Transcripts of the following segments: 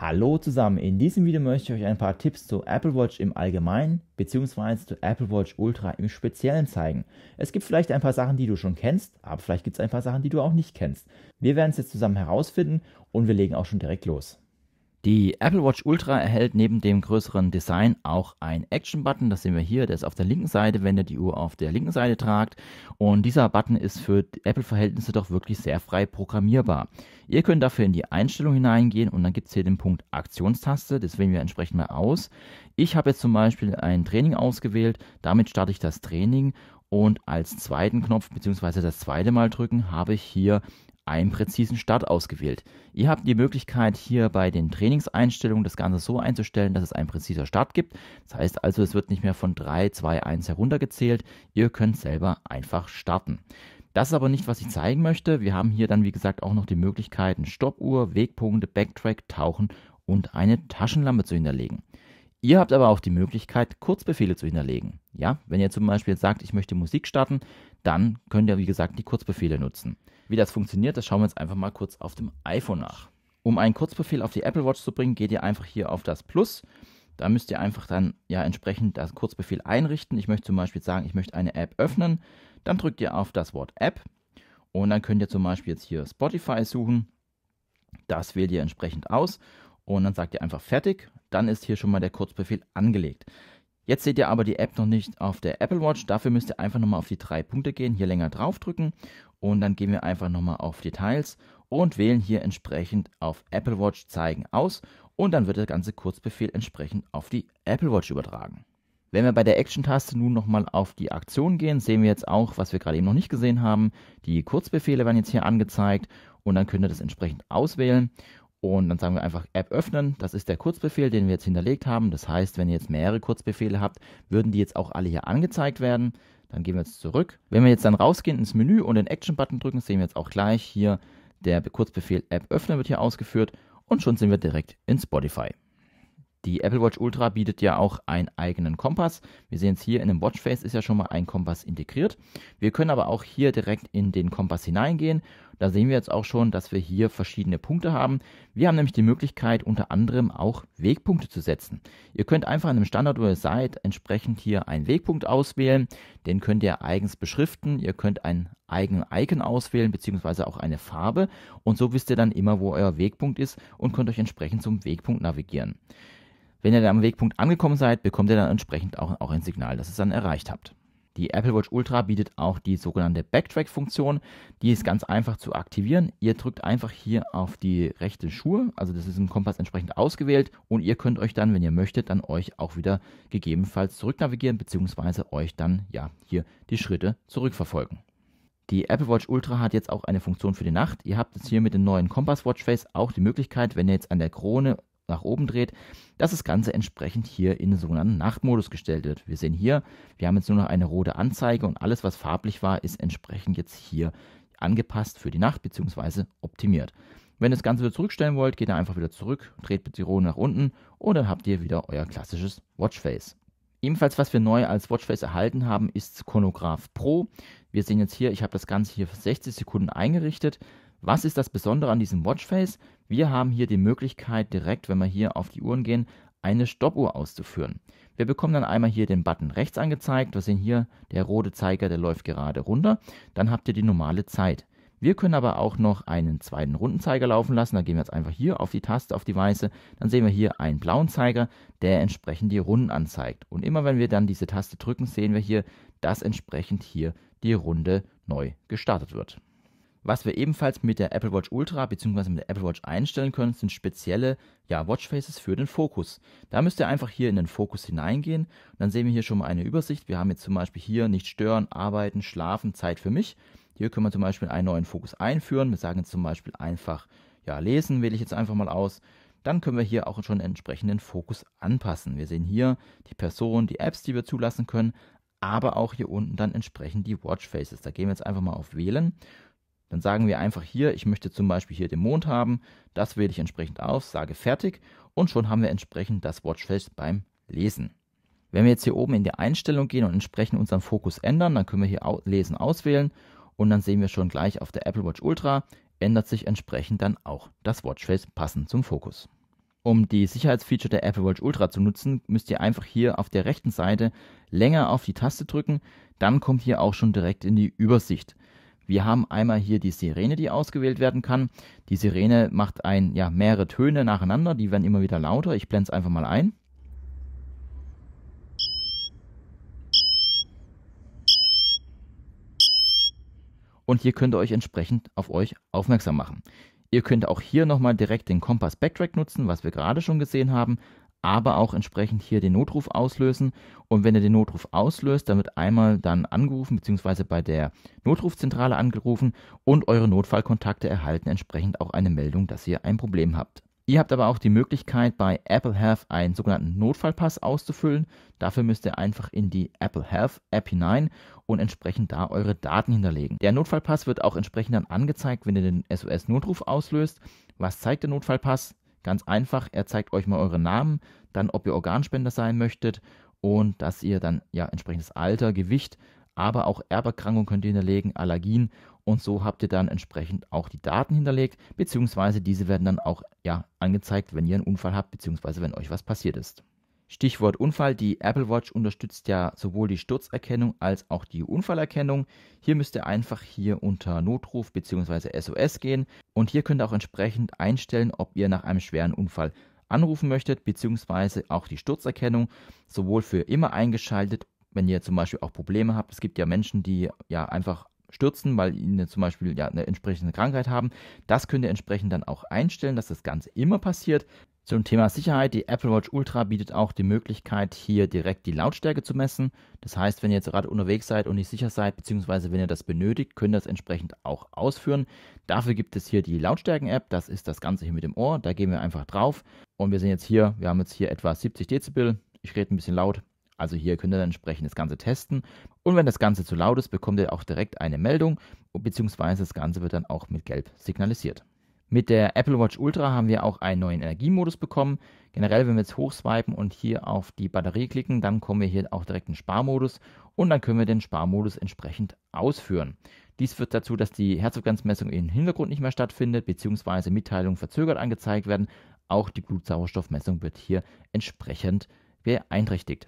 Hallo zusammen, in diesem Video möchte ich euch ein paar Tipps zur Apple Watch im Allgemeinen bzw. zur Apple Watch Ultra im Speziellen zeigen. Es gibt vielleicht ein paar Sachen, die du schon kennst, aber vielleicht gibt es ein paar Sachen, die du auch nicht kennst. Wir werden es jetzt zusammen herausfinden und wir legen auch schon direkt los. Die Apple Watch Ultra erhält neben dem größeren Design auch einen Action-Button. Das sehen wir hier, der ist auf der linken Seite, wenn ihr die Uhr auf der linken Seite tragt. Und dieser Button ist für Apple-Verhältnisse doch wirklich sehr frei programmierbar. Ihr könnt dafür in die Einstellung hineingehen und dann gibt es hier den Punkt Aktionstaste. Das wählen wir entsprechend mal aus. Ich habe jetzt zum Beispiel ein Training ausgewählt. Damit starte ich das Training und als zweiten Knopf bzw. das zweite Mal drücken habe ich hier einen präzisen Start ausgewählt. Ihr habt die Möglichkeit hier bei den Trainingseinstellungen das Ganze so einzustellen, dass es einen präziser Start gibt. Das heißt also, es wird nicht mehr von 3, 2, 1 heruntergezählt. Ihr könnt selber einfach starten. Das ist aber nicht, was ich zeigen möchte. Wir haben hier dann, wie gesagt, auch noch die Möglichkeiten Stoppuhr, Wegpunkte, Backtrack, Tauchen und eine Taschenlampe zu hinterlegen. Ihr habt aber auch die Möglichkeit, Kurzbefehle zu hinterlegen. Ja, wenn ihr zum Beispiel sagt, ich möchte Musik starten, dann könnt ihr, wie gesagt, die Kurzbefehle nutzen. Wie das funktioniert, das schauen wir uns einfach mal kurz auf dem iPhone nach. Um einen Kurzbefehl auf die Apple Watch zu bringen, geht ihr einfach hier auf das Plus. Da müsst ihr einfach dann ja entsprechend das Kurzbefehl einrichten. Ich möchte zum Beispiel sagen, ich möchte eine App öffnen. Dann drückt ihr auf das Wort App und dann könnt ihr zum Beispiel jetzt hier Spotify suchen. Das wählt ihr entsprechend aus und dann sagt ihr einfach fertig. Dann ist hier schon mal der Kurzbefehl angelegt. Jetzt seht ihr aber die App noch nicht auf der Apple Watch. Dafür müsst ihr einfach nochmal auf die 3 Punkte gehen, hier länger draufdrücken und dann gehen wir einfach nochmal auf Details und wählen hier entsprechend auf Apple Watch zeigen aus und dann wird der ganze Kurzbefehl entsprechend auf die Apple Watch übertragen. Wenn wir bei der Action-Taste nun nochmal auf die Aktion gehen, sehen wir jetzt auch, was wir gerade eben noch nicht gesehen haben. Die Kurzbefehle werden jetzt hier angezeigt und dann könnt ihr das entsprechend auswählen. Und dann sagen wir einfach App öffnen, das ist der Kurzbefehl, den wir jetzt hinterlegt haben. Das heißt, wenn ihr jetzt mehrere Kurzbefehle habt, würden die jetzt auch alle hier angezeigt werden. Dann gehen wir jetzt zurück. Wenn wir jetzt dann rausgehen ins Menü und den Action-Button drücken, sehen wir jetzt auch gleich hier, der Kurzbefehl App öffnen wird hier ausgeführt und schon sind wir direkt in Spotify. Die Apple Watch Ultra bietet ja auch einen eigenen Kompass. Wir sehen es hier in dem Watchface ist ja schon mal ein Kompass integriert. Wir können aber auch hier direkt in den Kompass hineingehen. Da sehen wir jetzt auch schon, dass wir hier verschiedene Punkte haben. Wir haben nämlich die Möglichkeit, unter anderem auch Wegpunkte zu setzen. Ihr könnt einfach an dem Standort, wo ihr seid, entsprechend hier einen Wegpunkt auswählen. Den könnt ihr eigens beschriften. Ihr könnt einen eigenen Icon auswählen, beziehungsweise auch eine Farbe. Und so wisst ihr dann immer, wo euer Wegpunkt ist und könnt euch entsprechend zum Wegpunkt navigieren. Wenn ihr dann am Wegpunkt angekommen seid, bekommt ihr dann entsprechend auch ein Signal, dass ihr es dann erreicht habt. Die Apple Watch Ultra bietet auch die sogenannte Backtrack-Funktion. Die ist ganz einfach zu aktivieren. Ihr drückt einfach hier auf die rechte Schuhe, also das ist im Kompass entsprechend ausgewählt und ihr könnt euch dann, wenn ihr möchtet, dann euch auch wieder gegebenenfalls zurücknavigieren, beziehungsweise euch dann ja hier die Schritte zurückverfolgen. Die Apple Watch Ultra hat jetzt auch eine Funktion für die Nacht. Ihr habt jetzt hier mit dem neuen Kompass Watchface auch die Möglichkeit, wenn ihr jetzt an der Krone nach oben dreht, dass das Ganze entsprechend hier in den sogenannten Nachtmodus gestellt wird. Wir sehen hier, wir haben jetzt nur noch eine rote Anzeige und alles, was farblich war, ist entsprechend jetzt hier angepasst für die Nacht bzw. optimiert. Wenn ihr das Ganze wieder zurückstellen wollt, geht ihr einfach wieder zurück, dreht bitte die Rote nach unten und dann habt ihr wieder euer klassisches Watchface. Ebenfalls, was wir neu als Watchface erhalten haben, ist Chronograph Pro. Wir sehen jetzt hier, ich habe das Ganze hier für 60 Sekunden eingerichtet. Was ist das Besondere an diesem Watchface? Wir haben hier die Möglichkeit, direkt, wenn wir hier auf die Uhren gehen, eine Stoppuhr auszuführen. Wir bekommen dann einmal hier den Button rechts angezeigt. Wir sehen hier, der rote Zeiger, der läuft gerade runter. Dann habt ihr die normale Zeit. Wir können aber auch noch einen zweiten Rundenzeiger laufen lassen. Da gehen wir jetzt einfach hier auf die Taste, auf die weiße. Dann sehen wir hier einen blauen Zeiger, der entsprechend die Runden anzeigt. Und immer wenn wir dann diese Taste drücken, sehen wir hier, dass entsprechend hier die Runde neu gestartet wird. Was wir ebenfalls mit der Apple Watch Ultra bzw. mit der Apple Watch einstellen können, sind spezielle Watchfaces für den Fokus. Da müsst ihr einfach hier in den Fokus hineingehen und dann sehen wir hier schon mal eine Übersicht. Wir haben jetzt zum Beispiel hier nicht stören, arbeiten, schlafen, Zeit für mich. Hier können wir zum Beispiel einen neuen Fokus einführen. Wir sagen jetzt zum Beispiel einfach lesen, wähle ich jetzt einfach mal aus. Dann können wir hier auch schon entsprechend den Fokus anpassen. Wir sehen hier die Person, die Apps, die wir zulassen können, aber auch hier unten dann entsprechend die Watchfaces. Da gehen wir jetzt einfach mal auf Wählen. Dann sagen wir einfach hier, ich möchte zum Beispiel hier den Mond haben, das wähle ich entsprechend aus, sage fertig und schon haben wir entsprechend das Watchface beim Lesen. Wenn wir jetzt hier oben in die Einstellung gehen und entsprechend unseren Fokus ändern, dann können wir hier Lesen auswählen und dann sehen wir schon gleich auf der Apple Watch Ultra ändert sich entsprechend dann auch das Watchface passend zum Fokus. Um die Sicherheitsfeature der Apple Watch Ultra zu nutzen, müsst ihr einfach hier auf der rechten Seite länger auf die Taste drücken, dann kommt ihr auch schon direkt in die Übersicht. Wir haben einmal hier die Sirene, die ausgewählt werden kann. Die Sirene macht mehrere Töne nacheinander, die werden immer wieder lauter. Ich blende es einfach mal ein. Und hier könnt ihr euch entsprechend auf euch aufmerksam machen. Ihr könnt auch hier nochmal direkt den Kompass Backtrack nutzen, was wir gerade schon gesehen haben, aber auch entsprechend hier den Notruf auslösen. Und wenn ihr den Notruf auslöst, dann wird einmal dann angerufen bzw. bei der Notrufzentrale angerufen und eure Notfallkontakte erhalten entsprechend auch eine Meldung, dass ihr ein Problem habt. Ihr habt aber auch die Möglichkeit, bei Apple Health einen sogenannten Notfallpass auszufüllen. Dafür müsst ihr einfach in die Apple Health App hinein und entsprechend da eure Daten hinterlegen. Der Notfallpass wird auch entsprechend dann angezeigt, wenn ihr den SOS-Notruf auslöst. Was zeigt der Notfallpass? Ganz einfach, er zeigt euch mal euren Namen, dann ob ihr Organspender sein möchtet und dass ihr dann entsprechendes Alter, Gewicht, aber auch Erberkrankungen könnt ihr hinterlegen, Allergien, und so habt ihr dann entsprechend auch die Daten hinterlegt, beziehungsweise diese werden dann auch angezeigt, wenn ihr einen Unfall habt, beziehungsweise wenn euch was passiert ist. Stichwort Unfall, die Apple Watch unterstützt ja sowohl die Sturzerkennung als auch die Unfallerkennung. Hier müsst ihr einfach hier unter Notruf bzw. SOS gehen und hier könnt ihr auch entsprechend einstellen, ob ihr nach einem schweren Unfall anrufen möchtet, beziehungsweise auch die Sturzerkennung sowohl für immer eingeschaltet, wenn ihr zum Beispiel auch Probleme habt. Es gibt ja Menschen, die einfach stürzen, weil ihnen zum Beispiel eine entsprechende Krankheit haben. Das könnt ihr entsprechend dann auch einstellen, dass das Ganze immer passiert. Zum Thema Sicherheit, die Apple Watch Ultra bietet auch die Möglichkeit, hier direkt die Lautstärke zu messen. Das heißt, wenn ihr jetzt gerade unterwegs seid und nicht sicher seid, beziehungsweise wenn ihr das benötigt, könnt ihr das entsprechend auch ausführen. Dafür gibt es hier die Lautstärken-App, das ist das Ganze hier mit dem Ohr. Da gehen wir einfach drauf und wir sehen jetzt hier, wir haben jetzt hier etwa 70 Dezibel. Ich rede ein bisschen laut. Also hier könnt ihr dann entsprechend das Ganze testen. Und wenn das Ganze zu laut ist, bekommt ihr auch direkt eine Meldung, beziehungsweise das Ganze wird dann auch mit Gelb signalisiert. Mit der Apple Watch Ultra haben wir auch einen neuen Energiemodus bekommen. Generell, wenn wir jetzt hochswipen und hier auf die Batterie klicken, dann kommen wir hier auch direkt in den Sparmodus und dann können wir den Sparmodus entsprechend ausführen. Dies führt dazu, dass die Herzfrequenzmessung im Hintergrund nicht mehr stattfindet, beziehungsweise Mitteilungen verzögert angezeigt werden. Auch die Blutsauerstoffmessung wird hier entsprechend beeinträchtigt.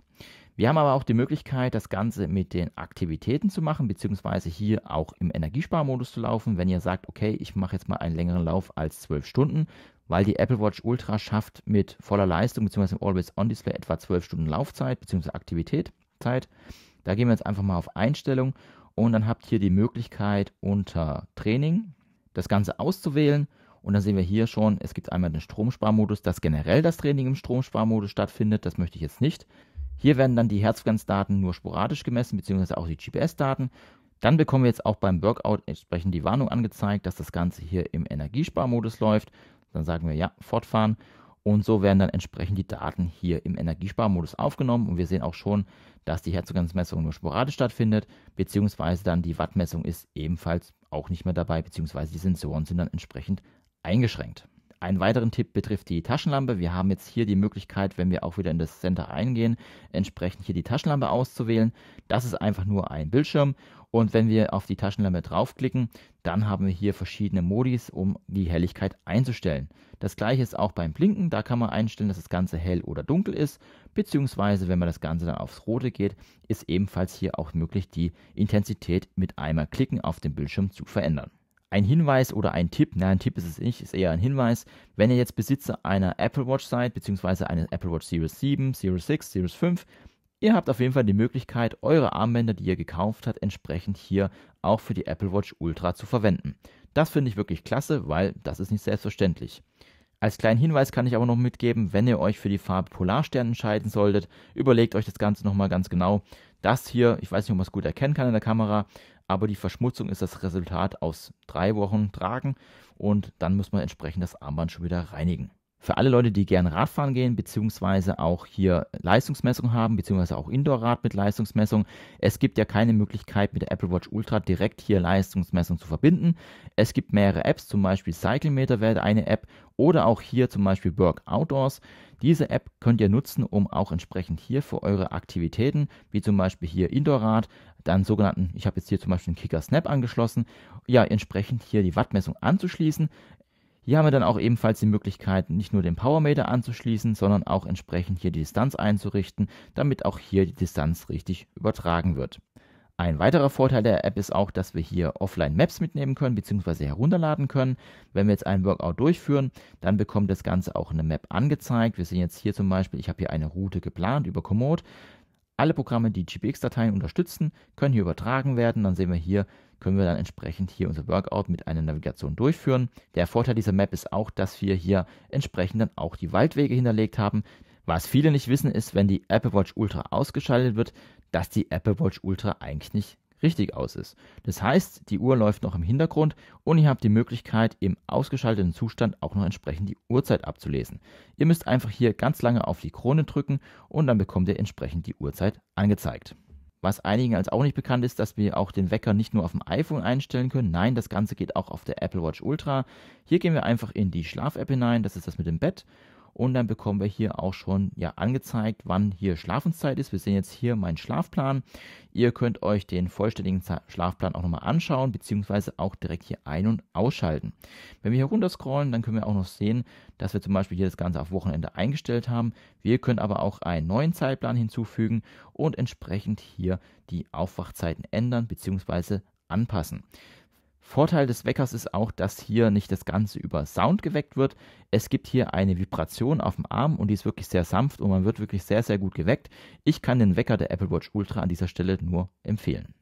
Wir haben aber auch die Möglichkeit, das Ganze mit den Aktivitäten zu machen, beziehungsweise hier auch im Energiesparmodus zu laufen, wenn ihr sagt, okay, ich mache jetzt mal einen längeren Lauf als 12 Stunden, weil die Apple Watch Ultra schafft mit voller Leistung, beziehungsweise im Always-On-Display etwa 12 Stunden Laufzeit, beziehungsweise Aktivitätszeit. Da gehen wir jetzt einfach mal auf Einstellung und dann habt ihr die Möglichkeit unter Training das Ganze auszuwählen. Und dann sehen wir hier schon, es gibt einmal den Stromsparmodus, dass generell das Training im Stromsparmodus stattfindet. Das möchte ich jetzt nicht. Hier werden dann die Herzfrequenzdaten nur sporadisch gemessen, beziehungsweise auch die GPS-Daten. Dann bekommen wir jetzt auch beim Workout entsprechend die Warnung angezeigt, dass das Ganze hier im Energiesparmodus läuft. Dann sagen wir ja, fortfahren. Und so werden dann entsprechend die Daten hier im Energiesparmodus aufgenommen. Und wir sehen auch schon, dass die Herzfrequenzmessung nur sporadisch stattfindet, beziehungsweise dann die Wattmessung ist ebenfalls auch nicht mehr dabei, beziehungsweise die Sensoren sind dann entsprechend eingeschränkt. Einen weiteren Tipp betrifft die Taschenlampe. Wir haben jetzt hier die Möglichkeit, wenn wir auch wieder in das Center eingehen, entsprechend hier die Taschenlampe auszuwählen. Das ist einfach nur ein Bildschirm und wenn wir auf die Taschenlampe draufklicken, dann haben wir hier verschiedene Modis, um die Helligkeit einzustellen. Das gleiche ist auch beim Blinken. Da kann man einstellen, dass das Ganze hell oder dunkel ist, beziehungsweise wenn man das Ganze dann aufs Rote geht, ist ebenfalls hier auch möglich, die Intensität mit einmal Klicken auf dem Bildschirm zu verändern. Ein Hinweis oder ein Tipp, nein, ein Tipp ist es nicht, ist eher ein Hinweis, wenn ihr jetzt Besitzer einer Apple Watch seid, beziehungsweise eine Apple Watch Series 7, Series 6, Series 5, ihr habt auf jeden Fall die Möglichkeit, eure Armbänder, die ihr gekauft habt, entsprechend hier auch für die Apple Watch Ultra zu verwenden. Das finde ich wirklich klasse, weil das ist nicht selbstverständlich. Als kleinen Hinweis kann ich aber noch mitgeben, wenn ihr euch für die Farbe Polarstern entscheiden solltet, überlegt euch das Ganze nochmal ganz genau. Das hier, ich weiß nicht, ob man es gut erkennen kann in der Kamera, aber die Verschmutzung ist das Resultat aus 3 Wochen Tragen und dann muss man entsprechend das Armband schon wieder reinigen. Für alle Leute, die gerne Radfahren gehen, beziehungsweise auch hier Leistungsmessung haben, beziehungsweise auch Indoor-Rad mit Leistungsmessung. Es gibt ja keine Möglichkeit, mit der Apple Watch Ultra direkt hier Leistungsmessung zu verbinden. Es gibt mehrere Apps, zum Beispiel Cyclemeter wäre eine App oder auch hier zum Beispiel Work Outdoors. Diese App könnt ihr nutzen, um auch entsprechend hier für eure Aktivitäten, wie zum Beispiel hier Indoor-Rad, dann sogenannten, ich habe jetzt hier zum Beispiel einen Kicker Snap angeschlossen, ja, entsprechend hier die Wattmessung anzuschließen. Hier haben wir dann auch ebenfalls die Möglichkeit, nicht nur den Powermeter anzuschließen, sondern auch entsprechend hier die Distanz einzurichten, damit auch hier die Distanz richtig übertragen wird. Ein weiterer Vorteil der App ist auch, dass wir hier Offline-Maps mitnehmen können bzw. herunterladen können. Wenn wir jetzt einen Workout durchführen, dann bekommt das Ganze auch eine Map angezeigt. Wir sehen jetzt hier zum Beispiel, ich habe hier eine Route geplant über Komoot. Alle Programme, die GPX-Dateien unterstützen, können hier übertragen werden. Dann sehen wir hier, können wir dann entsprechend hier unser Workout mit einer Navigation durchführen. Der Vorteil dieser Map ist auch, dass wir hier entsprechend dann auch die Waldwege hinterlegt haben. Was viele nicht wissen, ist, wenn die Apple Watch Ultra ausgeschaltet wird, dass die Apple Watch Ultra eigentlich nicht richtig aus ist. Das heißt, die Uhr läuft noch im Hintergrund und ihr habt die Möglichkeit, im ausgeschalteten Zustand auch noch entsprechend die Uhrzeit abzulesen. Ihr müsst einfach hier ganz lange auf die Krone drücken und dann bekommt ihr entsprechend die Uhrzeit angezeigt. Was einigen als auch nicht bekannt ist, dass wir auch den Wecker nicht nur auf dem iPhone einstellen können. Nein, das Ganze geht auch auf der Apple Watch Ultra. Hier gehen wir einfach in die Schlaf-App hinein, das ist das mit dem Bett. Und dann bekommen wir hier auch schon angezeigt, wann hier Schlafenszeit ist. Wir sehen jetzt hier meinen Schlafplan. Ihr könnt euch den vollständigen Schlafplan auch nochmal anschauen, beziehungsweise auch direkt hier ein- und ausschalten. Wenn wir hier runter scrollen, dann können wir auch noch sehen, dass wir zum Beispiel hier das Ganze auf Wochenende eingestellt haben. Wir können aber auch einen neuen Zeitplan hinzufügen und entsprechend hier die Aufwachzeiten ändern, beziehungsweise anpassen. Vorteil des Weckers ist auch, dass hier nicht das Ganze über Sound geweckt wird. Es gibt hier eine Vibration auf dem Arm und die ist wirklich sehr sanft und man wird wirklich sehr, sehr gut geweckt. Ich kann den Wecker der Apple Watch Ultra an dieser Stelle nur empfehlen.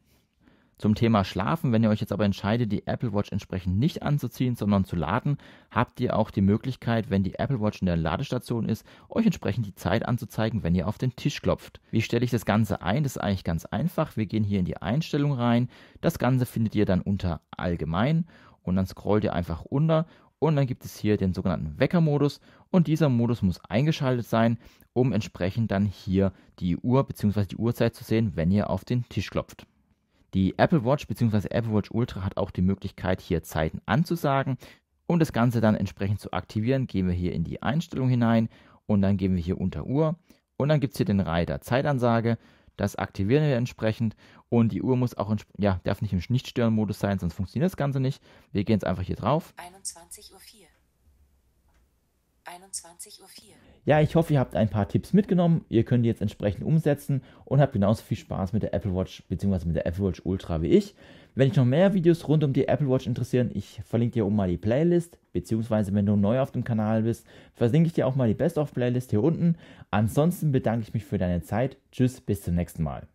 Zum Thema Schlafen, wenn ihr euch jetzt aber entscheidet, die Apple Watch entsprechend nicht anzuziehen, sondern zu laden, habt ihr auch die Möglichkeit, wenn die Apple Watch in der Ladestation ist, euch entsprechend die Zeit anzuzeigen, wenn ihr auf den Tisch klopft. Wie stelle ich das Ganze ein? Das ist eigentlich ganz einfach. Wir gehen hier in die Einstellung rein. Das Ganze findet ihr dann unter Allgemein und dann scrollt ihr einfach unter und dann gibt es hier den sogenannten Weckermodus und dieser Modus muss eingeschaltet sein, um entsprechend dann hier die Uhr bzw. die Uhrzeit zu sehen, wenn ihr auf den Tisch klopft. Die Apple Watch bzw. Apple Watch Ultra hat auch die Möglichkeit, hier Zeiten anzusagen. Um das Ganze dann entsprechend zu aktivieren, gehen wir hier in die Einstellung hinein und dann gehen wir hier unter Uhr und dann gibt es hier den Reiter Zeitansage. Das aktivieren wir entsprechend und die Uhr muss auch, darf nicht im Nicht-Stören-Modus sein, sonst funktioniert das Ganze nicht. Wir gehen jetzt einfach hier drauf. 21:04 Uhr. 21:04 Uhr. Ja, ich hoffe, ihr habt ein paar Tipps mitgenommen. Ihr könnt die jetzt entsprechend umsetzen und habt genauso viel Spaß mit der Apple Watch bzw. mit der Apple Watch Ultra wie ich. Wenn dich noch mehr Videos rund um die Apple Watch interessieren, ich verlinke dir oben mal die Playlist, beziehungsweise wenn du neu auf dem Kanal bist, verlinke ich dir auch mal die Best-of-Playlist hier unten. Ansonsten bedanke ich mich für deine Zeit. Tschüss, bis zum nächsten Mal.